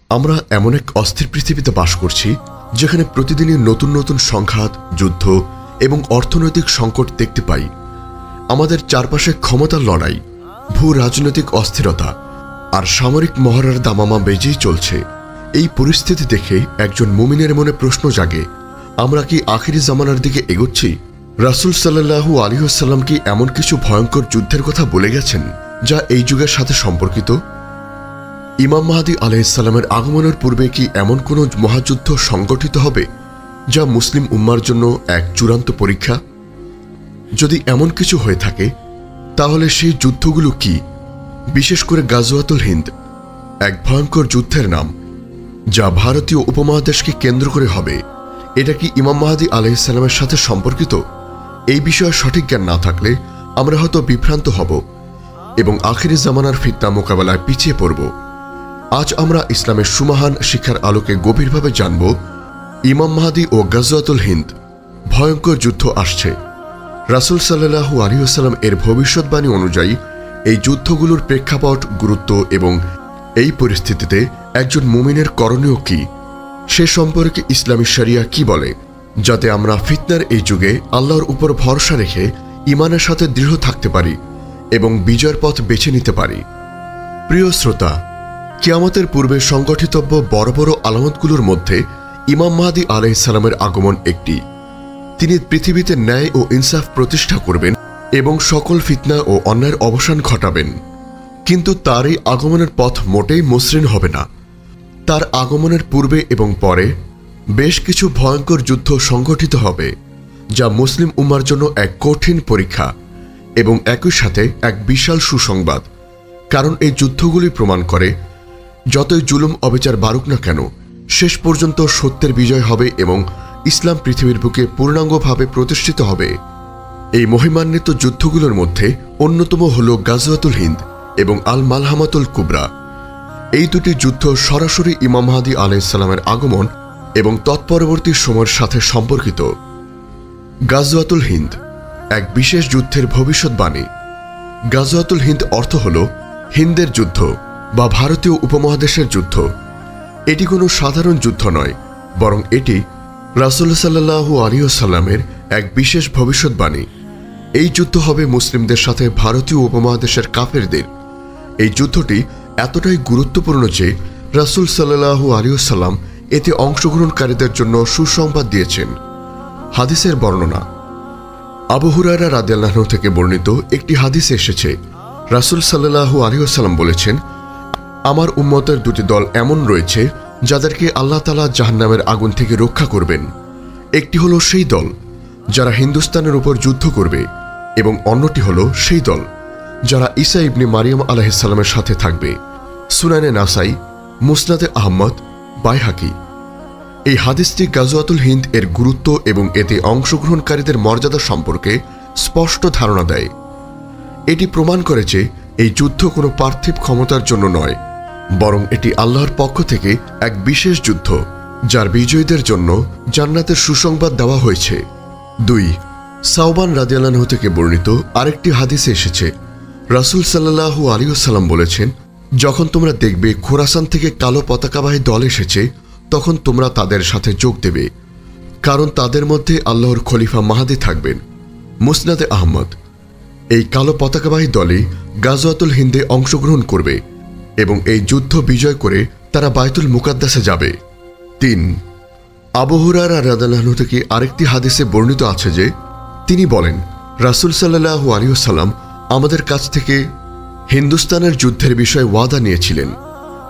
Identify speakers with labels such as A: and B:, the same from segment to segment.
A: আমরা এমন এক অস্থির পৃথিবীতে বাস করছি যেখানে প্রতিদিনই নতুন নতুন সংঘাত, যুদ্ধ এবং অর্থনৈতিক সংকট দেখতে পাই। আমাদের চারপাশে ক্ষমতার লড়াই, ভূ রাজনৈতিক অস্থিরতা আর সামরিক মহড়ার দামামা বেজেই চলছে। এই পরিস্থিতি দেখে একজন মুমিনের মনে প্রশ্ন জাগে, আমরা কি আখিরি জামানার দিকে এগোচ্ছি? রাসূল সাল্লাল্লাহু আলাইহি ওয়াসাল্লাম কি এমন কিছু ভয়ঙ্কর যুদ্ধের কথা বলে গেছেন যা এই যুগের সাথে সম্পর্কিত? ইমাম মাহদী আলাইহিস সালামের আগমনের পূর্বে কি এমন কোনো মহাযুদ্ধ সংগঠিত হবে যা মুসলিম উম্মার জন্য এক চূড়ান্ত পরীক্ষা? যদি এমন কিছু হয়ে থাকে তাহলে সেই যুদ্ধগুলো কি? বিশেষ করে গাজওয়াতুল হিন্দ, এক ভয়ঙ্কর যুদ্ধের নাম যা ভারতীয় উপমহাদেশকে কেন্দ্র করে হবে। এটা কি ইমাম মাহদী আলাইহিস সালামের সাথে সম্পর্কিত? এই বিষয়ে সঠিক জ্ঞান না থাকলে আমরা হয়তো বিভ্রান্ত হব এবং আখিরি জামানার ফিতনা মোকাবেলায় পিছিয়ে পড়ব। আজ আমরা ইসলামের সুমহান শিক্ষার আলোকে গভীরভাবে জানব ইমাম মাহদী ও গাজওয়াতুল হিন্দ, ভয়ঙ্কর যুদ্ধ আসছে। রাসূল সাল্লাল্লাহু আলাইহি ওয়াসাল্লাম এর ভবিষ্যৎবাণী অনুযায়ী এই যুদ্ধগুলোর প্রেক্ষাপট, গুরুত্ব এবং এই পরিস্থিতিতে একজন মুমিনের করণীয় কি সে সম্পর্কে ইসলামী শরিয়া কি বলে, যাতে আমরা ফিতনার এই যুগে আল্লাহর উপর ভরসা রেখে ঈমানের সাথে দৃঢ় থাকতে পারি এবং বিজয়ের পথ বেছে নিতে পারি। প্রিয় শ্রোতা, কিয়ামতের পূর্বে সংগঠিতব্য বড় বড় আলামতগুলোর মধ্যে ইমাম মাহদী আলাইহিস সালামের আগমন একটি। তিনি পৃথিবীতে ন্যায় ও ইনসাফ প্রতিষ্ঠা করবেন এবং সকল ফিতনা ও অন্যায়ের অবসান ঘটাবেন। কিন্তু তার এই আগমনের পথ মোটেই মসৃণ হবে না। তার আগমনের পূর্বে এবং পরে বেশ কিছু ভয়ঙ্কর যুদ্ধ সংগঠিত হবে যা মুসলিম উম্মার জন্য এক কঠিন পরীক্ষা এবং একই সাথে এক বিশাল সুসংবাদ। কারণ এই যুদ্ধগুলি প্রমাণ করে যতই জুলুম অবিচার বাড়ুক না কেন, শেষ পর্যন্ত সত্যের বিজয় হবে এবং ইসলাম পৃথিবীর বুকে পূর্ণাঙ্গভাবে প্রতিষ্ঠিত হবে। এই মহিমান্বিত যুদ্ধগুলোর মধ্যে অন্যতম হল গাজওয়াতুল হিন্দ এবং আল মালহামাতুল কুবরা। এই দুটি যুদ্ধ সরাসরি ইমাম মাহদী আলাইহিস সালামের আগমন এবং তৎপরবর্তী সময়ের সাথে সম্পর্কিত। গাজওয়াতুল হিন্দ, এক বিশেষ যুদ্ধের ভবিষ্যৎবাণী। গাজওয়াতুল হিন্দ অর্থ হল হিন্দের যুদ্ধ বা ভারতীয় উপমহাদেশের যুদ্ধ। এটি কোনো সাধারণ যুদ্ধ নয়, বরং এটি রাসূল সাল্লাল্লাহু আলাইহি ওয়াসাল্লামের এক বিশেষ ভবিষ্যৎবাণী। এই যুদ্ধ হবে মুসলিমদের সাথে ভারতীয় উপমহাদেশের কাফেরদের। এই যুদ্ধটি এতটাই গুরুত্বপূর্ণ যে রাসূল সাল্লাল্লাহু আলাইহি ওয়াসাল্লাম এতে অংশগ্রহণকারীদের জন্য সুসংবাদ দিয়েছেন। হাদিসের বর্ণনা। আবু হুরায়রা রাদিয়াল্লাহু আনহু থেকে বর্ণিত একটি হাদিসে এসেছে, রাসূল সাল্লাল্লাহু আলাইহি ওয়াসাল্লাম বলেছেন, আমার উম্মতের দুটি দল এমন রয়েছে যাদেরকে আল্লাহ তাআলা জাহান্নামের আগুন থেকে রক্ষা করবেন। একটি হলো সেই দল যারা হিন্দুস্তানের উপর যুদ্ধ করবে এবং অন্যটি হলো সেই দল যারা ঈসা ইবনে মারিয়াম আলাইহিস সালামের সাথে থাকবে। সুনানে নাসাই, মুসনাদে আহমদ, বাইহাকি। এই হাদিসটি গাজওয়াতুল হিন্দ এর গুরুত্ব এবং এতে অংশগ্রহণকারীদের মর্যাদা সম্পর্কে স্পষ্ট ধারণা দেয়। এটি প্রমাণ করে যে এই যুদ্ধ কোনো পার্থিব ক্ষমতার জন্য নয়, বরং এটি আল্লাহর পক্ষ থেকে এক বিশেষ যুদ্ধ যার বিজয়ীদের জন্য জান্নাতের সুসংবাদ দেওয়া হয়েছে। 2. সাওবান রাদিয়াল্লাহু আনহু থেকে বর্ণিত আরেকটি হাদিসে এসেছে, রাসূল সাল্লাল্লাহু আলাইহি ওয়াসাল্লাম বলেছেন, যখন তোমরা দেখবে খোরাসান থেকে কালো পতাকাবাহী দল এসেছে, তখন তোমরা তাদের সাথে যোগ দেবে, কারণ তাদের মধ্যে আল্লাহর খলিফা মাহদী থাকবেন। মুসনাদে আহমদ। এই কালো পতাকাবাহী দলই গাজওয়াতুল হিন্দে অংশগ্রহণ করবে এবং এই যুদ্ধ বিজয় করে তারা বাইতুল মুকাদ্দাসে যাবে। 3. আবু হুরায়রা রাদিয়াল্লাহু আনহু থেকে আরেকটি হাদিসে বর্ণিত আছে যে তিনি বলেন, রাসূল সাল্লাল্লাহু আলাইহি ওয়াসাল্লাম আমাদের কাছ থেকে হিন্দুস্তানের যুদ্ধের বিষয়ে ওয়াদা নিয়েছিলেন।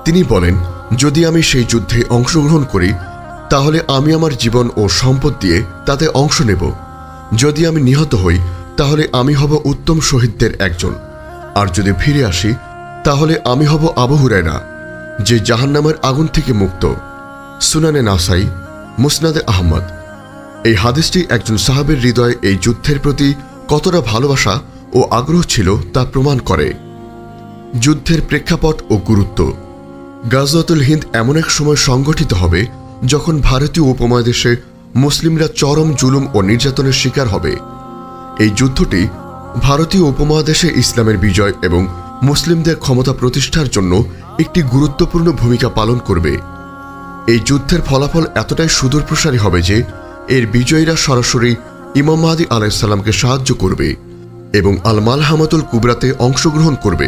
A: তিনি বলেন, যদি আমি সেই যুদ্ধে অংশগ্রহণ করি তাহলে আমি আমার জীবন ও সম্পদ দিয়ে তাতে অংশ নেব। যদি আমি নিহত হই তাহলে আমি হব উত্তম শহীদদের একজন, আর যদি ফিরে আসি তাহলে আমি হব আবু হুরায়রা, যে জাহান্নামের আগুন থেকে মুক্ত। সুনানে নাসাই, মুসনাদে আহমদ। এই হাদিসটি একজন সাহাবীর হৃদয়ে এই যুদ্ধের প্রতি কতটা ভালোবাসা ও আগ্রহ ছিল তা প্রমাণ করে। যুদ্ধের প্রেক্ষাপট ও গুরুত্ব। গাজওয়াতুল হিন্দ এমন এক সময় সংগঠিত হবে যখন ভারতীয় উপমহাদেশে মুসলিমরা চরম জুলুম ও নির্যাতনের শিকার হবে। এই যুদ্ধটি ভারতীয় উপমহাদেশে ইসলামের বিজয় এবং মুসলিমদের ক্ষমতা প্রতিষ্ঠার জন্য একটি গুরুত্বপূর্ণ ভূমিকা পালন করবে। এই যুদ্ধের ফলাফল এতটাই সুদূরপ্রসারী হবে যে এর বিজয়ীরা সরাসরি ইমাম মাহদী আলাইহিস সালামকে সাহায্য করবে এবং আল মালহামাতুল কুবরাতে অংশগ্রহণ করবে।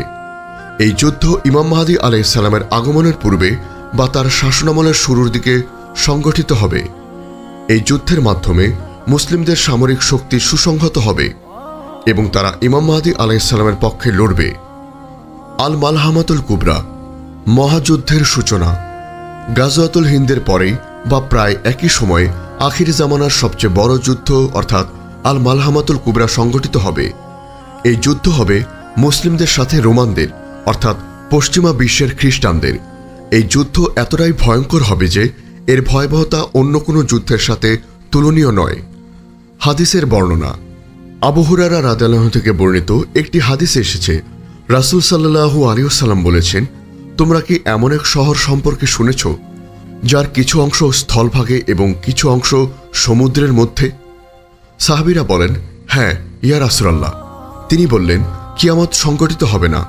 A: এই যুদ্ধ ইমাম মাহদী আলাইহিস সালামের আগমনের পূর্বে বা তার শাসনামলের শুরুর দিকে সংগঠিত হবে। এই যুদ্ধের মাধ্যমে মুসলিমদের সামরিক শক্তি সুসংহত হবে এবং তারা ইমাম মাহদী আলাইহিস সালামের পক্ষে লড়বে। আল মালহামাতুল কুবরা, মহাযুদ্ধের সূচনা। গাজওয়াতুল হিন্দের পরেই বা প্রায় একই সময়ে আখির জামানার সবচেয়ে বড় যুদ্ধ অর্থাৎ আল মালহামাতুল কুবরা সংগঠিত হবে। এই যুদ্ধ হবে মুসলিমদের সাথে রোমানদের অর্থাৎ পশ্চিমা বিশ্বের খ্রিস্টানদের। এই যুদ্ধ এতটাই ভয়ঙ্কর হবে যে এর ভয়াবহতা অন্য কোনো যুদ্ধের সাথে তুলনীয় নয়। হাদিসের বর্ণনা। আবু হুরায়রা রাদিয়াল্লাহু থেকে বর্ণিত একটি হাদিসে এসেছে, রাসূল সাল্লাল্লাহু আলাইহি ওয়াসাল্লাম বলেছেন, তোমরা কি এমন এক শহর সম্পর্কে শুনেছ যার কিছু অংশ স্থলভাগে এবং কিছু অংশ সমুদ্রের মধ্যে? সাহাবীরা বলেন, হ্যাঁ ইয়া রাসূলুল্লাহ। তিনি বললেন, কিয়ামত সংগঠিত হবে না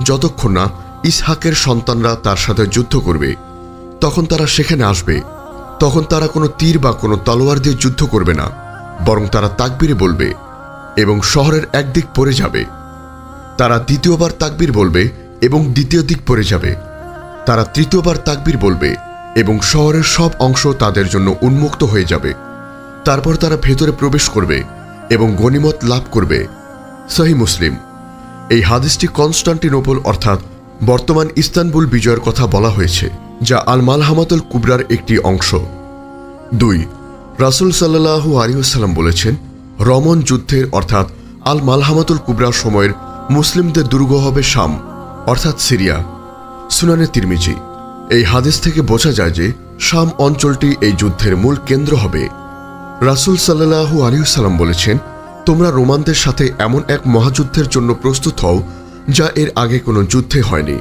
A: যতক্ষণ না ইসহাকের সন্তানরা তার সাথে যুদ্ধ করবে। তখন তারা সেখানে আসবে। তখন তারা কোনো তীর বা কোনো তলোয়ার দিয়ে যুদ্ধ করবে না, বরং তারা তাকবীর বলবে এবং শহরের একদিক পড়ে যাবে। তারা দ্বিতীয়বার তাকবীর বলবে এবং দ্বিতীয় দিক পড়ে যাবে। তারা তৃতীয়বার তাকবীর বলবে এবং শহরের সব অংশ তাদের জন্য উন্মুক্ত হয়ে যাবে। তারপর তারা ভেতরে প্রবেশ করবে এবং গনিমত লাভ করবে। সহিহ মুসলিম। এই হাদিসটি কনস্টান্টিনোপল অর্থাৎ বর্তমান ইস্তানবুল বিজয়ের কথা বলা হয়েছে, যা আল মালহামাতুল কুবরার একটি অংশ। 2. রাসূল সাল্লাল্লাহু আলাইহি ওয়াসাল্লাম বলেছেন, রমন যুদ্ধের অর্থাৎ আল মালহামাতুল কুবরার সময়ের মুসলিমদের দুর্গ হবে শাম অর্থাৎ সিরিয়া। সুনানে তিরমিজি। এই হাদিস থেকে বোঝা যায় যে শাম অঞ্চলটি এই যুদ্ধের মূল কেন্দ্র হবে। রাসূল সাল্লাল্লাহু আলাইহি ওয়াসাল্লাম বলেছেন, তোমরা রোমানদের সাথে এমন এক মহাযুদ্ধের জন্য প্রস্তুত হও যা এর আগে কোনো যুদ্ধে হয়নি।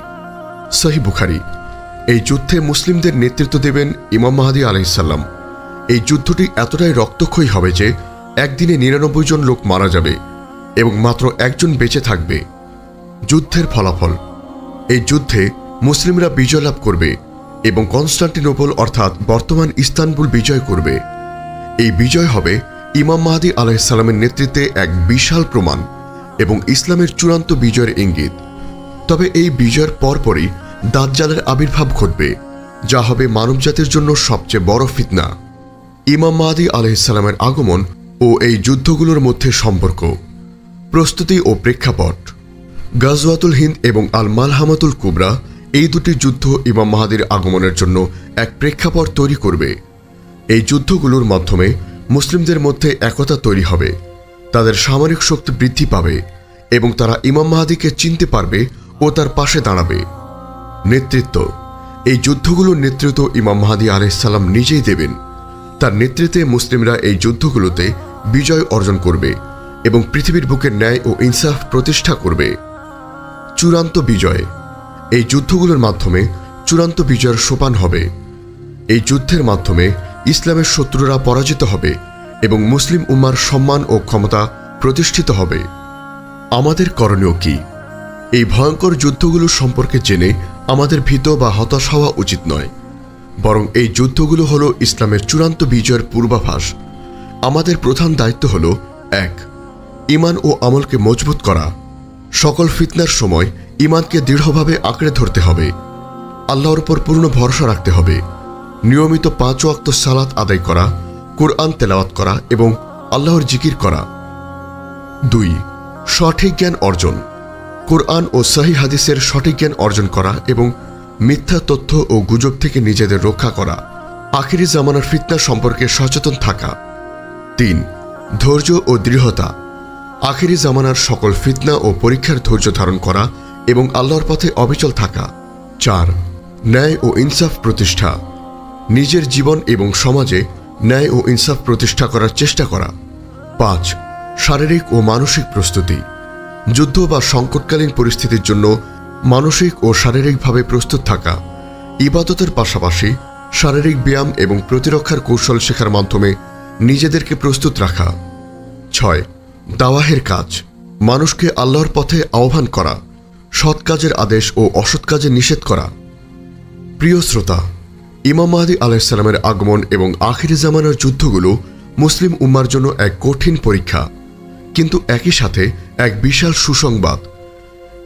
A: সহিহ বুখারী। এই যুদ্ধে মুসলিমদের নেতৃত্ব দেবেন ইমাম মাহদী আলাইহিস সালাম। এই যুদ্ধটি এতটাই রক্তক্ষয়ী হবে যে একদিনে 99 জন লোক মারা যাবে এবং মাত্র একজন বেঁচে থাকবে। যুদ্ধের ফলাফল। এই যুদ্ধে মুসলিমরা বিজয় লাভ করবে এবং কনস্টান্টিনোপল অর্থাৎ বর্তমান ইস্তানবুল বিজয় করবে। এই বিজয় হবে ইমাম মাহদী আলাইহিস সালামের নেতৃত্বে এক বিশাল প্রমাণ এবং ইসলামের চূড়ান্ত বিজয়ের ইঙ্গিত। তবে এই বিজয়ের পরপরই দাজ্জালের আবির্ভাব ঘটবে, যা হবে মানবজাতির জন্য সবচেয়ে বড় ফিতনা। ইমাম মাহদী আলাইহিস সালামের আগমন ও এই যুদ্ধগুলোর মধ্যে সম্পর্ক। প্রস্তুতি ও প্রেক্ষাপট। গাজওয়াতুল হিন্দ এবং আল মালহামাতুল কুবরা, এই দুটি যুদ্ধ ইমাম মাহদীর আগমনের জন্য এক প্রেক্ষাপট তৈরি করবে। এই যুদ্ধগুলোর মাধ্যমে মুসলিমদের মধ্যে একতা তৈরি হবে, তাদের সামরিক শক্তি বৃদ্ধি পাবে এবং তারা ইমাম মাহদীকে চিনতে পারবে ও তার পাশে দাঁড়াবে। নেতৃত্ব। এই যুদ্ধগুলোর নেতৃত্ব ইমাম মাহদী আলাইহিস সালাম নিজেই দেবেন। তার নেতৃত্বে মুসলিমরা এই যুদ্ধগুলোতে বিজয় অর্জন করবে এবং পৃথিবীর বুকে ন্যায় ও ইনসাফ প্রতিষ্ঠা করবে। চূড়ান্ত বিজয়। এই যুদ্ধগুলোর মাধ্যমে চূড়ান্ত বিজয়ের সোপান হবে। এই যুদ্ধের মাধ্যমে ইসলামের শত্রুরা পরাজিত হবে এবং মুসলিম উম্মার সম্মান ও ক্ষমতা প্রতিষ্ঠিত হবে। আমাদের করণীয় কি? এই ভয়ঙ্কর যুদ্ধগুলো সম্পর্কে জেনে আমাদের ভীত বা হতাশ হওয়া উচিত নয়, বরং এই যুদ্ধগুলো হলো ইসলামের চূড়ান্ত বিজয়ের পূর্বাভাস। আমাদের প্রধান দায়িত্ব হল 1. ঈমান ও আমলকে মজবুত করা। সকল ফিতনার সময় ঈমানকে দৃঢ়ভাবে আঁকড়ে ধরতে হবে। আল্লাহর উপর পূর্ণ ভরসা রাখতে হবে। নিয়মিত 5 ওয়াক্ত সালাত আদায় করা, কুরআন তেলাওয়াত করা এবং আল্লাহর জিকির করা। 2. সঠিক জ্ঞান অর্জন। কুরআন ও সহিহ হাদিসের সঠিক জ্ঞান অর্জন করা এবং মিথ্যা তথ্য ও গুজব থেকে নিজেদের রক্ষা করা। আখিরি জামানার ফিতনা সম্পর্কে সচেতন থাকা। 3. ধৈর্য ও দৃঢ়তা। আখিরি জামানার সকল ফিতনা ও পরীক্ষার ধৈর্য ধারণ করা এবং আল্লাহর পথে অবিচল থাকা। 4. ন্যায় ও ইনসাফ প্রতিষ্ঠা। নিজের জীবন এবং সমাজে ন্যায় ও ইনসাফ প্রতিষ্ঠা করার চেষ্টা করা। 5. শারীরিক ও মানসিক প্রস্তুতি। যুদ্ধ বা সংকটকালীন পরিস্থিতির জন্য মানসিক ও শারীরিকভাবে প্রস্তুত থাকা। ইবাদতের পাশাপাশি শারীরিক ব্যায়াম এবং প্রতিরক্ষার কৌশল শেখার মাধ্যমে নিজেদেরকে প্রস্তুত রাখা। 6. দাওয়াহের কাজ। মানুষকে আল্লাহর পথে আহ্বান করা। সৎ কাজের আদেশ ও অসৎ কাজের নিষেধ করা। প্রিয় শ্রোতা, ইমাম মাহদী আলাইহিস সালামের আগমন এবং আখিরি জামানার যুদ্ধগুলো মুসলিম উম্মার জন্য এক কঠিন পরীক্ষা, কিন্তু একই সাথে এক বিশাল সুসংবাদ।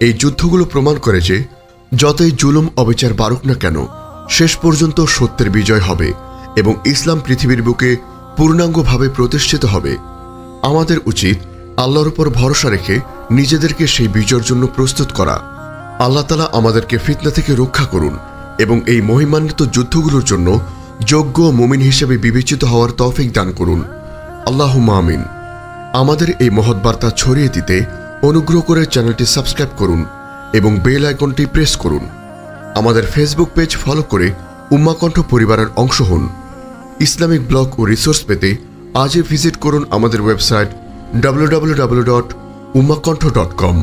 A: এই যুদ্ধগুলো প্রমাণ করে যে যতই জুলুম অবিচার বাড়ুক না কেন, শেষ পর্যন্ত সত্যের বিজয় হবে এবং ইসলাম পৃথিবীর বুকে পূর্ণাঙ্গভাবে প্রতিষ্ঠিত হবে। আমাদের উচিত আল্লাহর উপর ভরসা রেখে নিজেদেরকে সেই বিজয়ের জন্য প্রস্তুত করা। আল্লাহ তাআলা আমাদেরকে ফিতনা থেকে রক্ষা করুন এবং এই মহিমান্বিত যুদ্ধগুলোর জন্য যোগ্য মুমিন হিসেবে বিবেচিত হওয়ার তৌফিক দান করুন। আল্লাহুম্মা আমিন। আমাদের এই মহৎ বার্তা ছড়িয়ে দিতে অনুগ্রহ করে চ্যানেলটি সাবস্ক্রাইব করুন এবং বেল আইকনটি প্রেস করুন। আমাদের ফেসবুক পেজ ফলো করে উম্মাহ কণ্ঠ পরিবারের অংশ হন। ইসলামিক ব্লগ ও রিসোর্স পেতে আজই ভিজিট করুন আমাদের ওয়েবসাইট www.ummahkontho.com।